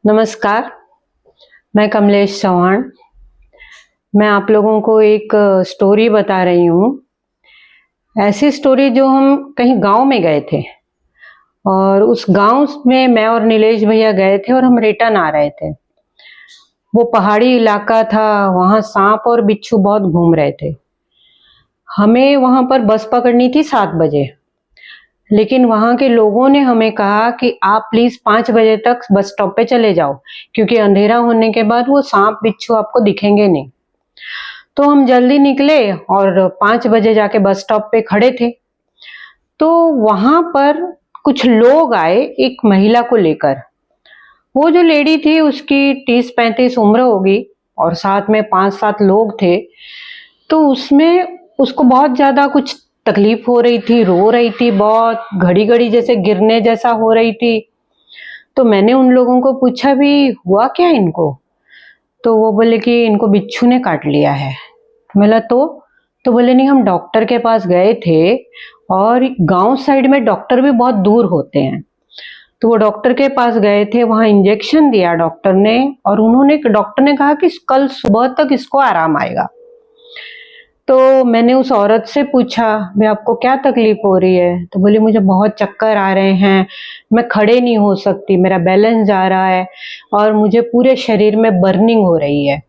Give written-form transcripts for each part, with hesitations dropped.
नमस्कार, मैं कमलेश चौहान। मैं आप लोगों को एक स्टोरी बता रही हूँ। ऐसी स्टोरी जो हम कहीं गांव में गए थे और उस गांव में मैं और नीलेश भैया गए थे और हम रिटर्न आ रहे थे। वो पहाड़ी इलाका था, वहाँ सांप और बिच्छू बहुत घूम रहे थे। हमें वहाँ पर बस पकड़नी थी 7 बजे, लेकिन वहाँ के लोगों ने हमें कहा कि आप प्लीज 5 बजे तक बस स्टॉप पे चले जाओ, क्योंकि अंधेरा होने के बाद वो सांप बिच्छू आपको दिखेंगे नहीं। तो हम जल्दी निकले और 5 बजे जाके बस स्टॉप पे खड़े थे। तो वहां पर कुछ लोग आए एक महिला को लेकर। वो जो लेडी थी उसकी 30-35 उम्र होगी और साथ में 5-7 लोग थे। तो उसमें उसको बहुत ज्यादा कुछ तकलीफ हो रही थी, रो रही थी, बहुत घड़ी घड़ी जैसे गिरने जैसा हो रही थी। तो मैंने उन लोगों को पूछा भी हुआ क्या इनको। तो वो बोले कि इनको बिच्छू ने काट लिया है। बोला तो बोले नहीं, हम डॉक्टर के पास गए थे और गांव साइड में डॉक्टर भी बहुत दूर होते हैं। तो वो डॉक्टर के पास गए थे, वहां इंजेक्शन दिया डॉक्टर ने और डॉक्टर ने कहा कि कल सुबह तक इसको आराम आएगा। तो मैंने उस औरत से पूछा, भाई आपको क्या तकलीफ हो रही है? तो बोली मुझे बहुत चक्कर आ रहे हैं, मैं खड़े नहीं हो सकती, मेरा बैलेंस जा रहा है और मुझे पूरे शरीर में बर्निंग हो रही है।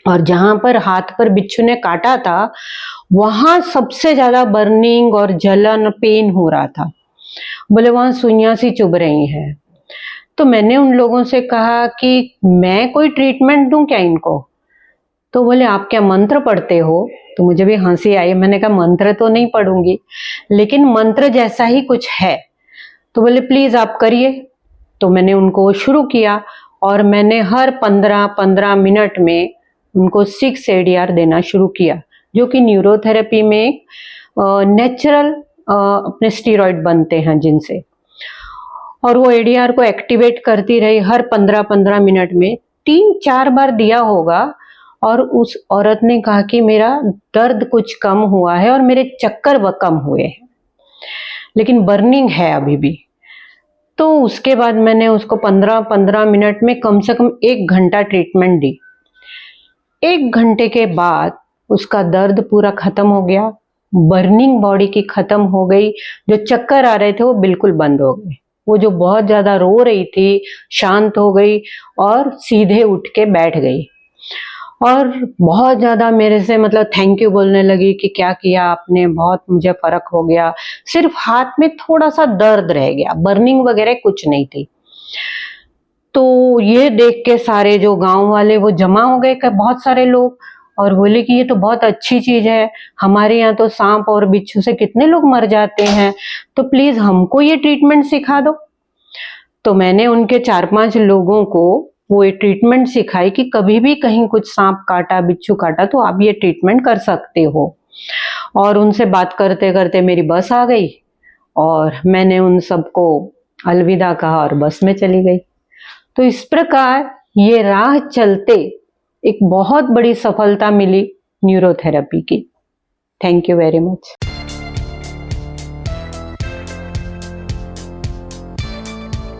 और जहां पर हाथ पर बिच्छू ने काटा था वहां सबसे ज्यादा बर्निंग और जलन पेन हो रहा था। बोले वहां सुइयां सी चुभ रही हैं। तो मैंने उन लोगों से कहा कि मैं कोई ट्रीटमेंट दूं क्या इनको? तो बोले आप क्या मंत्र पढ़ते हो? तो मुझे भी हंसी आई। मैंने कहा मंत्र तो नहीं पढ़ूंगी, लेकिन मंत्र जैसा ही कुछ है। तो बोले प्लीज आप करिए। तो मैंने उनको शुरू किया और मैंने हर 15-15 मिनट में उनको 6 ADR देना शुरू किया, जो कि न्यूरोथेरेपी में नेचुरल अपने स्टीरॉइड बनते हैं जिनसे। और वो ADR को एक्टिवेट करती रही हर 15-15 मिनट में 3-4 बार दिया होगा। और उस औरत ने कहा कि मेरा दर्द कुछ कम हुआ है और मेरे चक्कर व कम हुए हैं, लेकिन बर्निंग है अभी भी। तो उसके बाद मैंने उसको 15-15 मिनट में कम से कम 1 घंटा ट्रीटमेंट दी। 1 घंटे के बाद उसका दर्द पूरा खत्म हो गया, बर्निंग बॉडी की खत्म हो गई, जो चक्कर आ रहे थे वो बिल्कुल बंद हो गए, वो जो बहुत ज्यादा रो रही थी शांत हो गई और सीधे उठ के बैठ गई और बहुत ज्यादा मेरे से मतलब थैंक यू बोलने लगी कि क्या किया आपने, बहुत मुझे फर्क हो गया। सिर्फ हाथ में थोड़ा सा दर्द रह गया, बर्निंग वगैरह कुछ नहीं थी। तो ये देख के सारे जो गांव वाले वो जमा हो गए, बहुत सारे लोग, और बोले कि ये तो बहुत अच्छी चीज है, हमारे यहाँ तो सांप और बिच्छू से कितने लोग मर जाते हैं, तो प्लीज हमको ये ट्रीटमेंट सिखा दो। तो मैंने उनके 4-5 लोगों को वो एक ट्रीटमेंट सिखाई कि कभी भी कहीं कुछ सांप काटा, बिच्छू काटा तो आप ये ट्रीटमेंट कर सकते हो। और उनसे बात करते करते मेरी बस आ गई और मैंने उन सबको अलविदा कहा और बस में चली गई। तो इस प्रकार ये राह चलते एक बहुत बड़ी सफलता मिली न्यूरोथेरेपी की। Thank you very much.